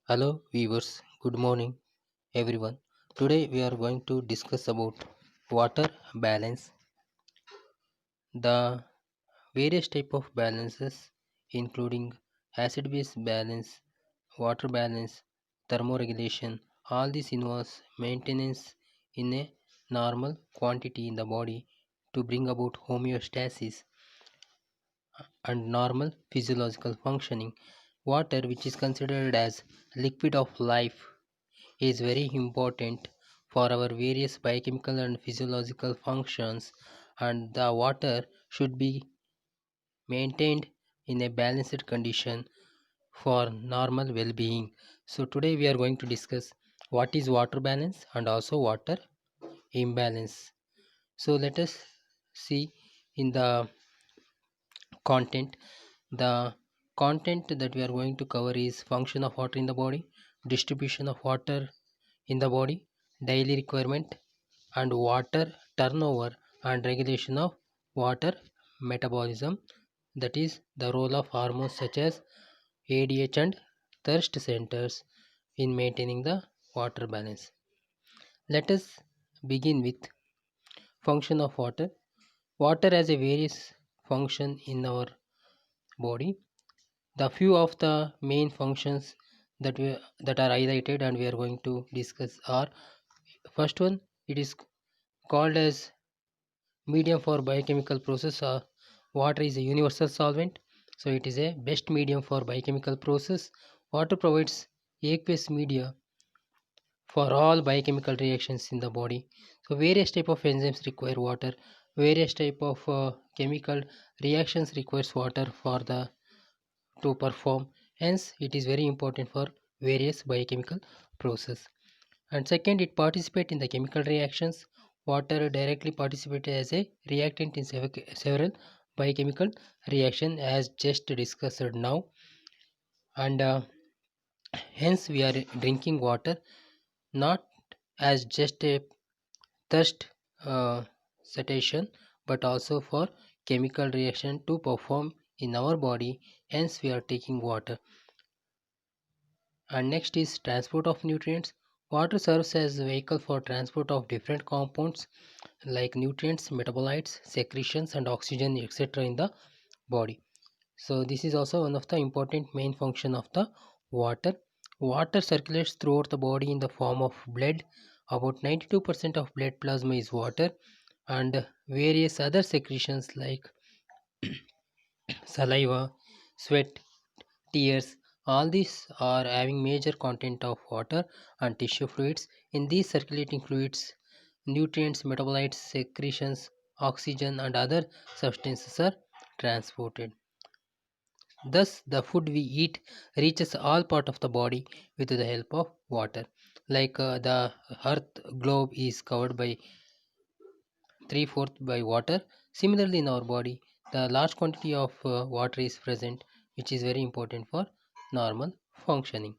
Hello viewers, good morning everyone. Today we are going to discuss about water balance, the various type of balances including acid base balance, water balance, thermoregulation. All this involves maintenance in a normal quantity in the body to bring about homeostasis and normal physiological functioning. Water, which is considered as liquid of life, is very important for our various biochemical and physiological functions, and the water should be maintained in a balanced condition for normal well-being. So today we are going to discuss what is water balance and also water imbalance. So let us see in the content. The content that we are going to cover is function of water in the body, distribution of water in the body, daily requirement, and water turnover and regulation of water metabolism, that is the role of hormones such as ADH and thirst centers in maintaining the water balance. Let us begin with function of water. Water has a various function in our body. The few of the main functions that are highlighted and we are going to discuss are: first one, it is called as medium for biochemical process. Water is a universal solvent, so it is a best medium for biochemical process. Water provides aqueous media for all biochemical reactions in the body. So various type of enzymes require water, various type of chemical reactions requires water for the to perform. Hence it is very important for various biochemical process. And second, it participate in the chemical reactions. Water directly participates as a reactant in several biochemical reaction as just discussed now. And hence we are drinking water not as just a thirst satiation, but also for chemical reaction to perform in our body. Hence we are taking water. And next is transport of nutrients. Water serves as a vehicle for transport of different compounds like nutrients, metabolites, secretions, and oxygen, etc. in the body. So this is also one of the important main function of the water. Water circulates throughout the body in the form of blood. About 92% of blood plasma is water, and various other secretions like saliva, sweat, tears, all these are having major content of water and tissue fluids. In these circulating fluids, nutrients, metabolites, secretions, oxygen, and other substances are transported. Thus, the food we eat reaches all part of the body with the help of water. Like the Earth globe is covered by three-fourths by water. Similarly, in our body, the large quantity of water is present, which is very important for normal functioning.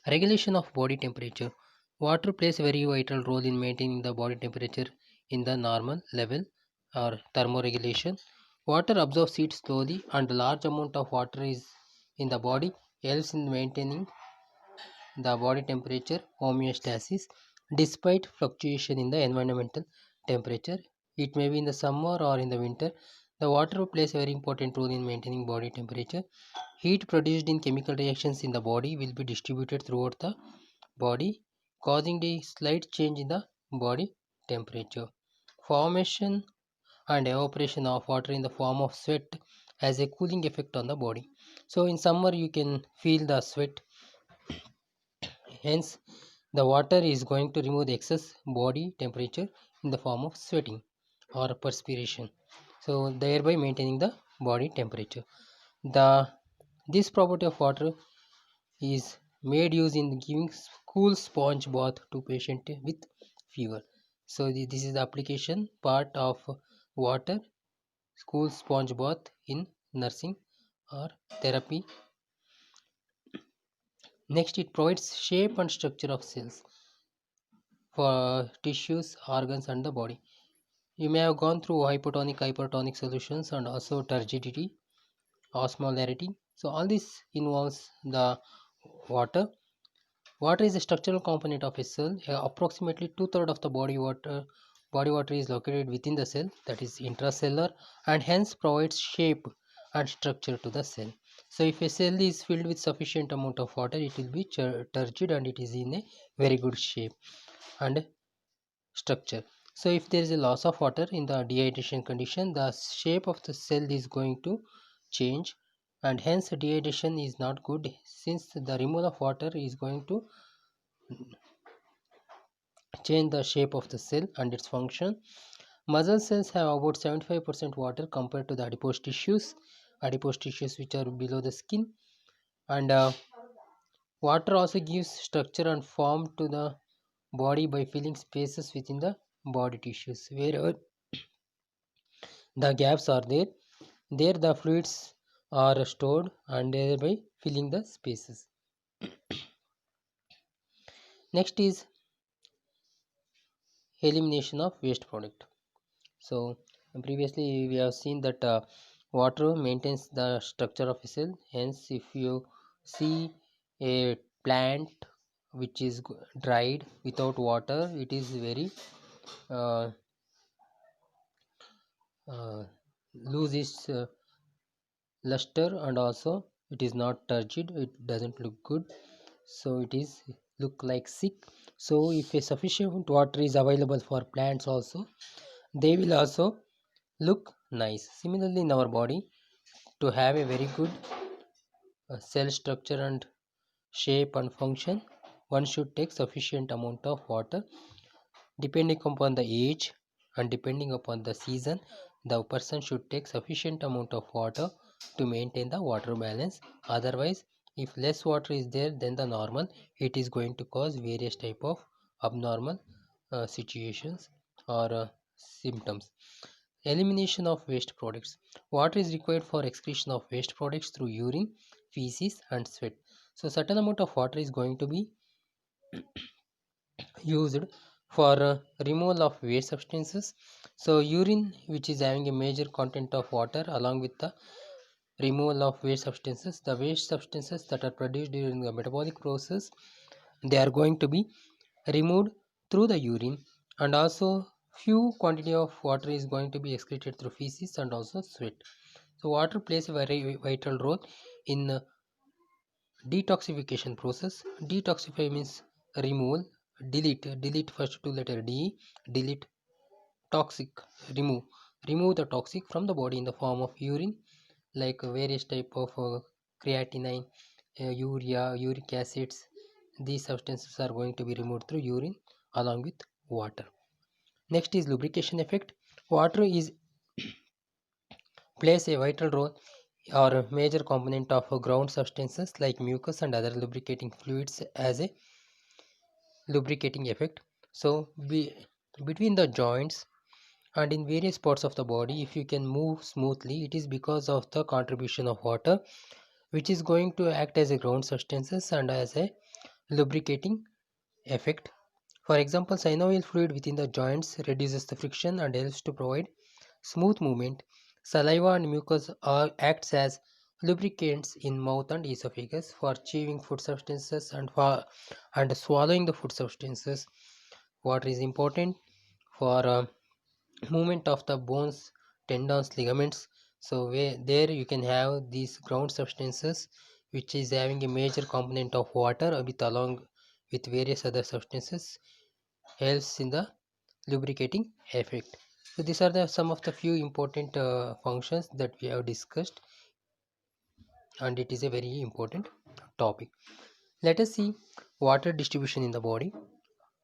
Regulation of body temperature. Water plays a very vital role in maintaining the body temperature in the normal level or thermoregulation. Water absorbs heat slowly, and a large amount of water is in the body helps in maintaining the body temperature homeostasis despite fluctuation in the environmental temperature. It may be in the summer or in the winter. The water plays a very important role in maintaining body temperature. Heat produced in chemical reactions in the body will be distributed throughout the body, causing a slight change in the body temperature. Formation and evaporation of water in the form of sweat has a cooling effect on the body. So in summer you can feel the sweat. Hence, the water is going to remove the excess body temperature in the form of sweating or perspiration. So, thereby maintaining the body temperature. The this property of water is made use in giving cool sponge bath to patient with fever. So, this is the application part of water, cool sponge bath in nursing or therapy. Next, it provides shape and structure of cells for tissues, organs, and the body. You may have gone through hypotonic, hypertonic solutions and also turgidity, osmolarity. So all this involves the water. Water is a structural component of a cell. Approximately two-thirds of the body water is located within the cell, that is intracellular, and hence provides shape and structure to the cell. So if a cell is filled with sufficient amount of water, it will be turgid and it is in a very good shape and structure. So if there is a loss of water in the dehydration condition, the shape of the cell is going to change, and hence dehydration is not good, since the removal of water is going to change the shape of the cell and its function. Muscle cells have about 75% water compared to the adipose tissues which are below the skin. And water also gives structure and form to the body by filling spaces within the body tissues. Wherever the gaps are there, there the fluids are stored and thereby filling the spaces. Next is elimination of waste product. So previously we have seen that water maintains the structure of a cell. Hence, if you see a plant which is dried without water, it is very uh, uh, lose its luster, and also it is not turgid. It doesn't look good, so it is look like sick. So if a sufficient water is available for plants also, they will also look nice. Similarly, in our body, to have a very good cell structure and shape and function, one should take sufficient amount of water. Depending upon the age and depending upon the season, the person should take sufficient amount of water to maintain the water balance. Otherwise, if less water is there than the normal, it is going to cause various type of abnormal situations or symptoms. Elimination of waste products. Water is required for excretion of waste products through urine, feces, and sweat. So, certain amount of water is going to be used for removal of waste substances. So, urine, which is having a major content of water, along with the removal of waste substances, the waste substances that are produced during the metabolic process, they are going to be removed through the urine, and also few quantity of water is going to be excreted through feces and also sweat. So water plays a very vital role in detoxification process. Detoxify means removal. Delete first two letter D. Delete. Toxic, remove the toxic from the body in the form of urine, like various type of creatinine, urea, uric acids. These substances are going to be removed through urine along with water. Next is lubrication effect. Water is plays a vital role or a major component of ground substances like mucus and other lubricating fluids as a lubricating effect. So between the joints and in various parts of the body, if you can move smoothly, it is because of the contribution of water, which is going to act as a ground substances and as a lubricating effect. For example, synovial fluid within the joints reduces the friction and helps to provide smooth movement. Saliva and mucus acts as lubricants in mouth and esophagus for chewing food substances and swallowing the food substances. Water is important for movement of the bones, tendons, ligaments. So there you can have these ground substances, which is having a major component of water with along with various other substances, helps in the lubricating effect. So these are the some of the few important functions that we have discussed, and it is a very important topic. Let us see water distribution in the body.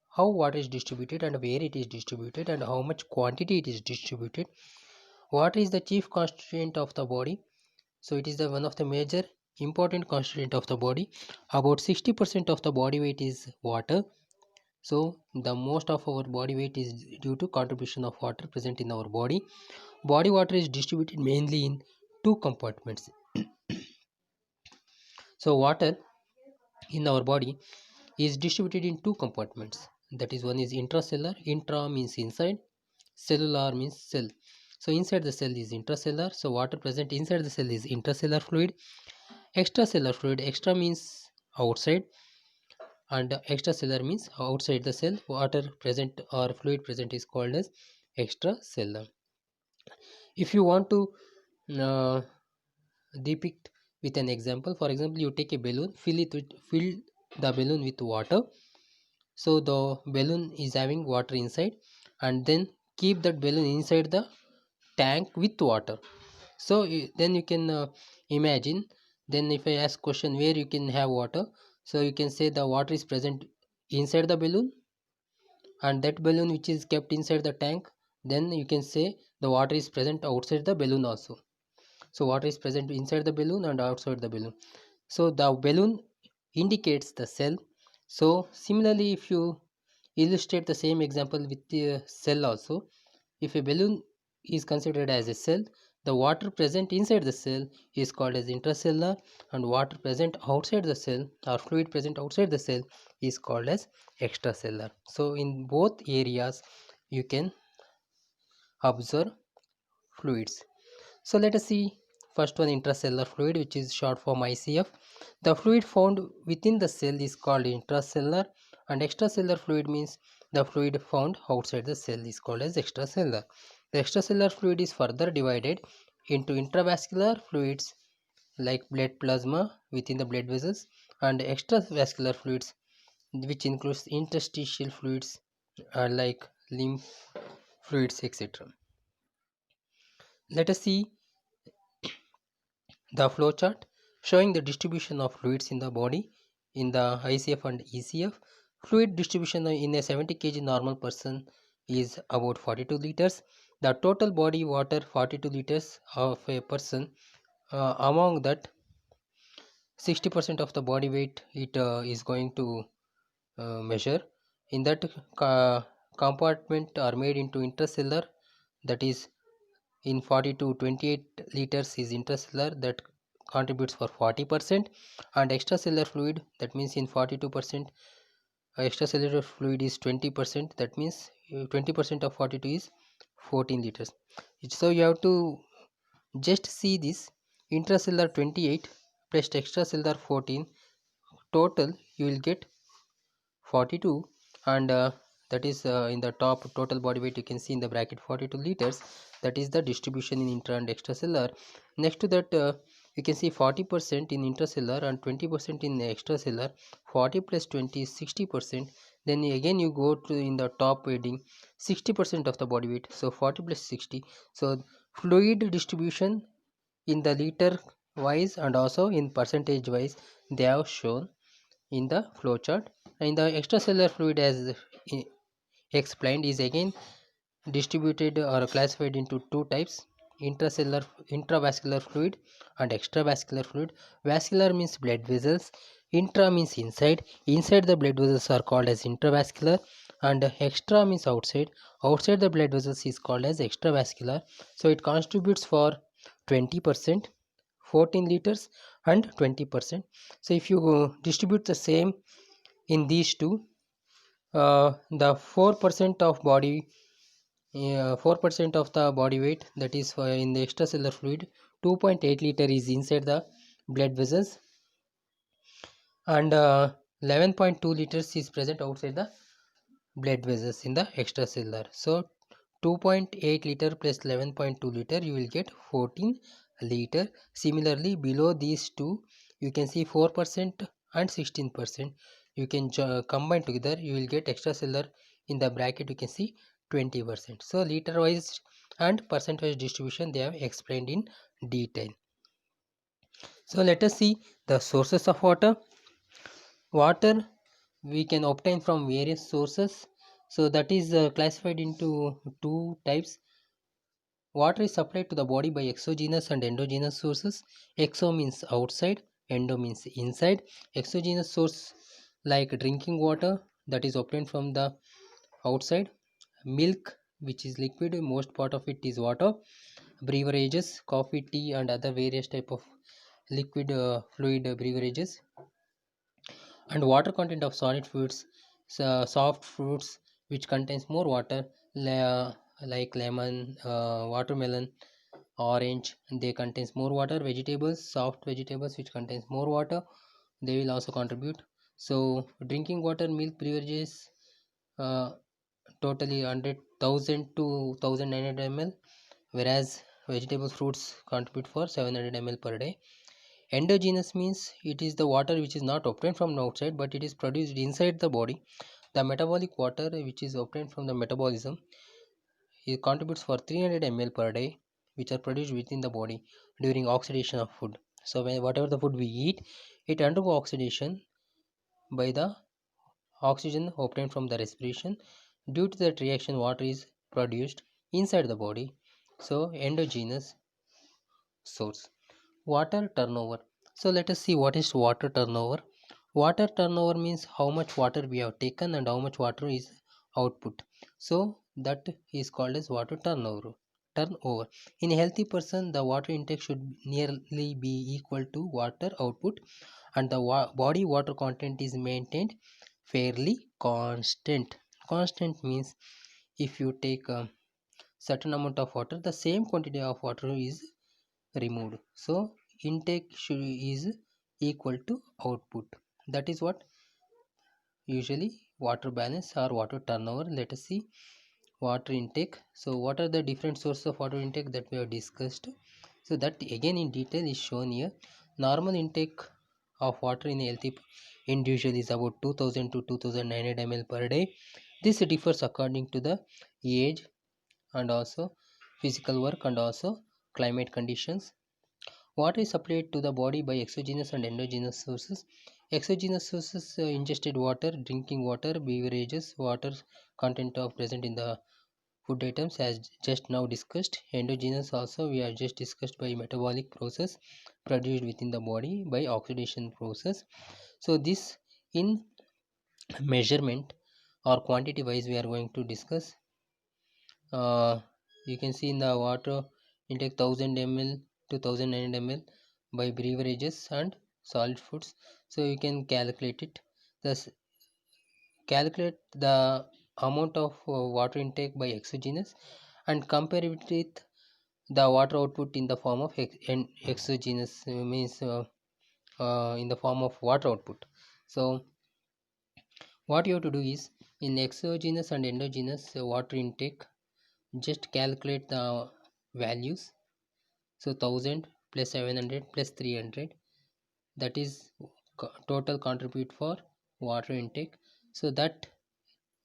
How water is distributed and where it is distributed and how much quantity it is distributed. Water is the chief constituent of the body. So it is the one of the major important constituent of the body. About 60% of the body weight is water. So the most of our body weight is due to contribution of water present in our body. Body water is distributed mainly in two compartments. So water in our body is distributed in two compartments. That is, one is intracellular. Intra means inside, cellular means cell. So inside the cell is intracellular. So water present inside the cell is intracellular fluid. Extracellular fluid, extra means outside and extracellular means outside the cell. Water present or fluid present is called as extracellular. If you want to uh, depict with an example, for example, you take a balloon, fill the balloon with water. So the balloon is having water inside, and then keep that balloon inside the tank with water. So then you can imagine, then if I ask question where you can have water, so you can say the water is present inside the balloon, and that balloon which is kept inside the tank, then you can say the water is present outside the balloon also. So water is present inside the balloon and outside the balloon. So the balloon indicates the cell. So similarly, if you illustrate the same example with the cell also, if a balloon is considered as a cell, the water present inside the cell is called as intracellular, and water present outside the cell or fluid present outside the cell is called as extracellular. So in both areas you can observe fluids. So let us see first one, intracellular fluid, which is short form ICF. The fluid found within the cell is called intracellular, and extracellular fluid means the fluid found outside the cell is called as extracellular. The extracellular fluid is further divided into intravascular fluids like blood plasma within the blood vessels, and extravascular fluids which includes interstitial fluids like lymph fluids, etc. Let us see the flow chart showing the distribution of fluids in the body in the ICF and ECF. Fluid distribution in a 70 kg normal person is about 42 liters. The total body water 42 liters of a person. Among that, 60% of the body weight it is going to measure. In that compartment are made into intracellular, that is in 40 to 28 liters is intracellular, that contributes for 40%, and extracellular fluid, that means in 42% extracellular fluid is 20%, that means 20% of 42 is 14 liters. So you have to just see this, intracellular 28 plus extracellular 14, total you will get 42, and that is in the top total body weight you can see in the bracket 42 liters. That is the distribution in intra and extracellular. Next to that, you can see 40% in intracellular and 20% in extracellular. 40 plus 20 is 60%. Then again you go to in the top heading 60% of the body weight, so 40 plus 60. So fluid distribution in the liter wise and also in percentage wise they have shown in the flowchart. And the extracellular fluid, as explained, is again distributed or classified into two types: intracellular intravascular fluid and extravascular fluid. Vascular means blood vessels, intra means inside the blood vessels are called as intravascular, and extra means outside the blood vessels is called as extravascular. So it contributes for 20%, 14 liters and 20%. So if you distribute the same in these two, the 4% of body 4% of the body weight, that is in the extracellular fluid, 2.8 liter is inside the blood vessels, and 11.2 liters is present outside the blood vessels in the extracellular. So 2.8 liter plus 11.2 liter, you will get 14 liter. Similarly, below these two you can see 4% and 16%, you can combine together, you will get extracellular. In the bracket you can see 20%. So liter wise and percentage distribution they have explained in detail. So let us see the sources of water. Water we can obtain from various sources, so that is classified into two types. Water is supplied to the body by exogenous and endogenous sources. Exo means outside, endo means inside. Exogenous source like drinking water, that is obtained from the outside. Milk, which is liquid, most part of it is water. Beverages, coffee, tea and other various type of liquid fluid beverages. And water content of solid fluids, soft fruits which contains more water, like lemon, watermelon, Orange, they contains more water. Vegetables, soft vegetables which contains more water, they will also contribute. So drinking water, milk, beverages, uh, totally 100,000 to 1900 ml, whereas vegetable fruits contribute for 700 ml per day. Endogenous means it is the water which is not obtained from the outside but it is produced inside the body. The metabolic water which is obtained from the metabolism, it contributes for 300 ml per day, which are produced within the body during oxidation of food. So whatever the food we eat, it undergo oxidation by the oxygen obtained from the respiration. Due to that reaction, water is produced inside the body. So endogenous source. Water turnover. So let us see what is water turnover. Water turnover means how much water we have taken and how much water is output. So that is called as water turnover. Turnover. In a healthy person, the water intake should nearly be equal to water output, and the body water content is maintained fairly constant. Constant means if you take a certain amount of water, the same quantity of water is removed. So intake should is equal to output. That is what usually water balance or water turnover. Let us see water intake. So what are the different sources of water intake that we have discussed? So that again in detail is shown here. Normal intake of water in a healthy individual is about 2000 to 2900 ml per day. This differs according to the age and also physical work and also climate conditions. Water is supplied to the body by exogenous and endogenous sources. Exogenous sources, ingested water, drinking water, beverages, water content of present in the food items as just now discussed. Endogenous also we have just discussed by metabolic process produced within the body by oxidation process. So this in measurement or quantity wise we are going to discuss. uh, you can see in the water intake 1000 ml to 1900 ml by beverages and solid foods. So you can calculate it. Thus calculate the amount of water intake by exogenous and compare it with the water output in the form of exogenous, means in the form of water output. So what you have to do is in exogenous and endogenous water intake, just calculate the values. So 1000 plus 700 plus 300, that is total contribute for water intake. So that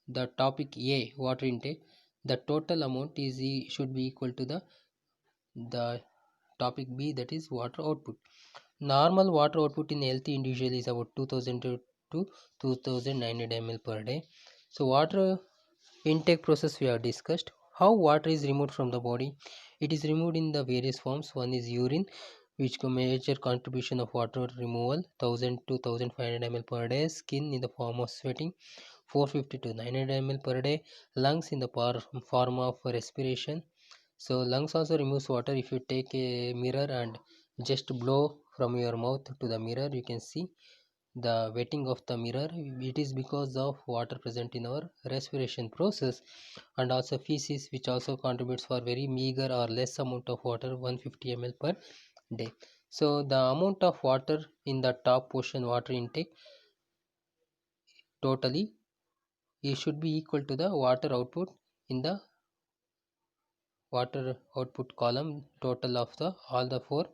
the topic A water intake, the total amount is should be equal to the topic B, that is water output. Normal water output in a healthy individual is about 2000 to 2900 ml per day. So water intake process we have discussed. How water is removed from the body? It is removed in the various forms. One is urine, which major contribution of water removal, 1000 to 1500 ml per day. Skin in the form of sweating, 450 to 900 ml per day. Lungs in the form of respiration. So lungs also removes water. If you take a mirror and just blow from your mouth to the mirror, you can see the wetting of the mirror. It is because of water present in our respiration process. And also feces, which also contributes for very meager or less amount of water, 150 ml per day. So the amount of water in the top portion water intake totally, it should be equal to the water output in the water output column, total of the all the four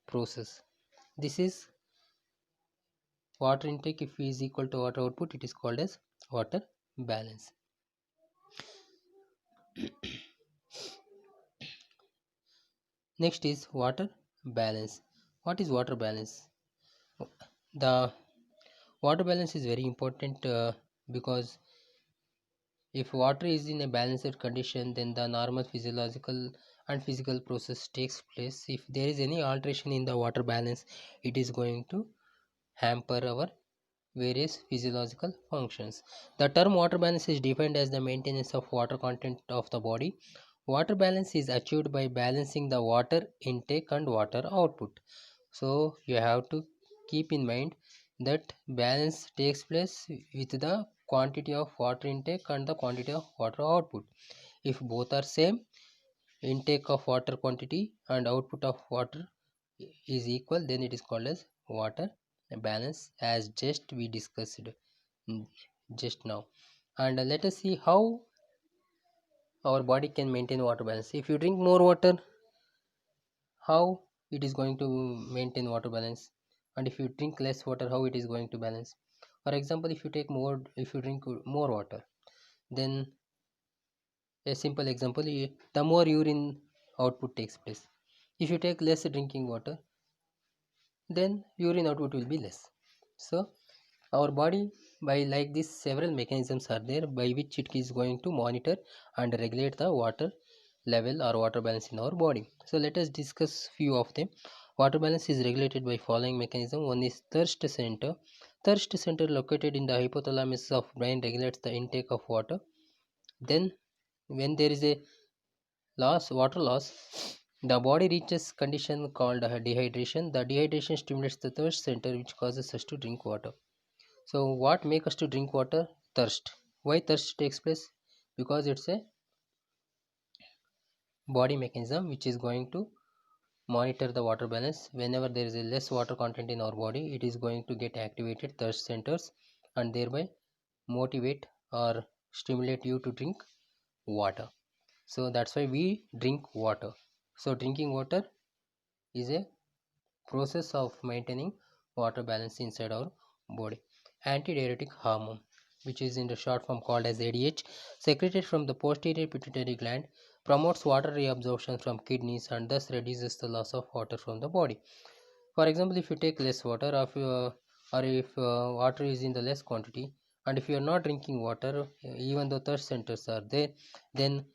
process. This is water intake. If is equal to water output, it is called as water balance. Next is water balance. What is water balance? The water balance is very important because if water is in a balanced condition, then the normal physiological and physical process takes place. If there is any alteration in the water balance, it is going to hamper our various physiological functions. The term water balance is defined as the maintenance of water content of the body. Water balance is achieved by balancing the water intake and water output. So you have to keep in mind that balance takes place with the quantity of water intake and the quantity of water output. If both are same, intake of water quantity and output of water is equal, then it is called as water balance, as just we discussed mm, just now. And let us see how our body can maintain water balance. If you drink more water, how it is going to maintain water balance, and if you drink less water, how it is going to balance. For example, if you drink more water, then a simple example, the more urine output takes place. If you take less drinking water, then urine output will be less. So our body, by like this, several mechanisms are there by which it is going to monitor and regulate the water level or water balance in our body. So let us discuss few of them. Water balance is regulated by following mechanism. One is thirst center. Thirst center located in the hypothalamus of brain regulates the intake of water. Then when there is a water loss, the body reaches condition called dehydration. The dehydration stimulates the thirst center, which causes us to drink water. So what make us to drink water? Thirst. Why thirst takes place? Because it's a body mechanism which is going to monitor the water balance. Whenever there is a less water content in our body, it is going to get activated thirst centers and thereby motivate or stimulate you to drink water. So that's why we drink water. So drinking water is a process of maintaining water balance inside our body. Antidiuretic hormone, which is in the short form called as ADH, secreted from the posterior pituitary gland, promotes water reabsorption from kidneys and thus reduces the loss of water from the body. For example, if you take less water, or if water is in the less quantity, and if you are not drinking water, even though thirst centers are there, then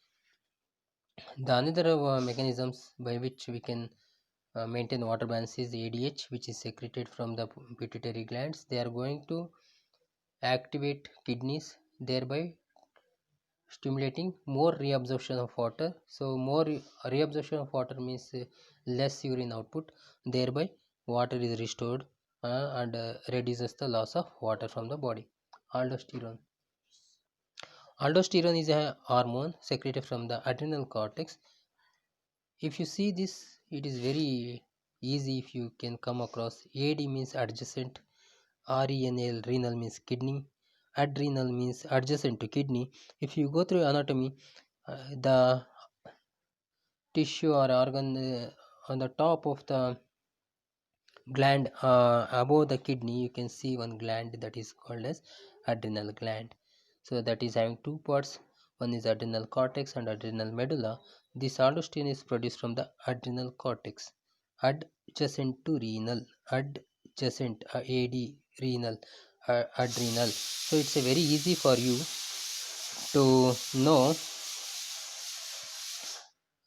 the another mechanisms by which we can maintain water balance is ADH, which is secreted from the pituitary glands. They are going to activate kidneys, thereby stimulating more reabsorption of water. So more reabsorption of water means less urine output, thereby water is restored and reduces the loss of water from the body. Aldosterone. Aldosterone is a hormone secreted from the adrenal cortex. If you see this, it is very easy. If you can come across, AD means adjacent, RENL, renal means kidney, adrenal means adjacent to kidney. If you go through anatomy, the tissue or organ on the top of the gland above the kidney, you can see one gland that is called as adrenal gland. So that is having two parts. One is adrenal cortex and adrenal medulla. This aldosterone is produced from the adrenal cortex, adjacent to renal, adjacent, AD, renal, adrenal. So it's a very easy for you to know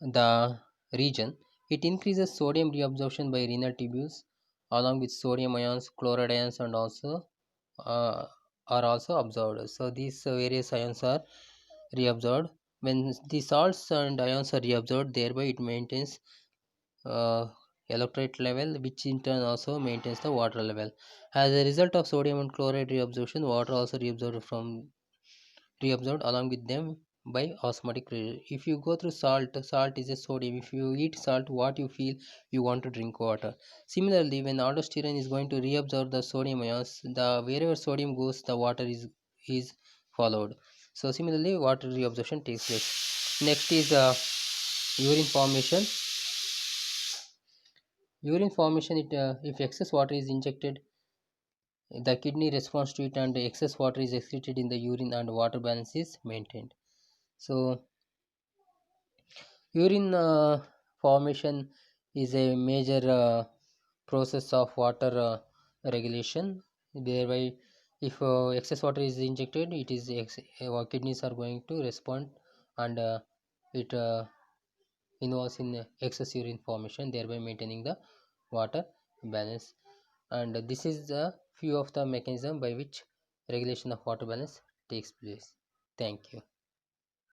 the region. It increases sodium reabsorption by renal tubules along with sodium ions, chloride ions, and also uh, are also absorbed. So these various ions are reabsorbed. When the salts and ions are reabsorbed, thereby it maintains uh, electrolyte level, which in turn also maintains the water level. As a result of sodium and chloride reabsorption, water also reabsorbed along with them by osmotic pressure. If you go through salt, salt is a sodium. If you eat salt, what you feel, you want to drink water. Similarly, when aldosterone is going to reabsorb the sodium ions, the wherever sodium goes, the water is followed. So similarly, water reabsorption takes place. Next is urine formation. Urine formation, if excess water is injected, the kidney responds to it and excess water is excreted in the urine and water balance is maintained. So urine formation is a major process of water regulation, whereby if excess water is injected, our kidneys are going to respond, and it involves in excess urine formation, thereby maintaining the water balance. And this is the few of the mechanism by which regulation of water balance takes place. Thank you.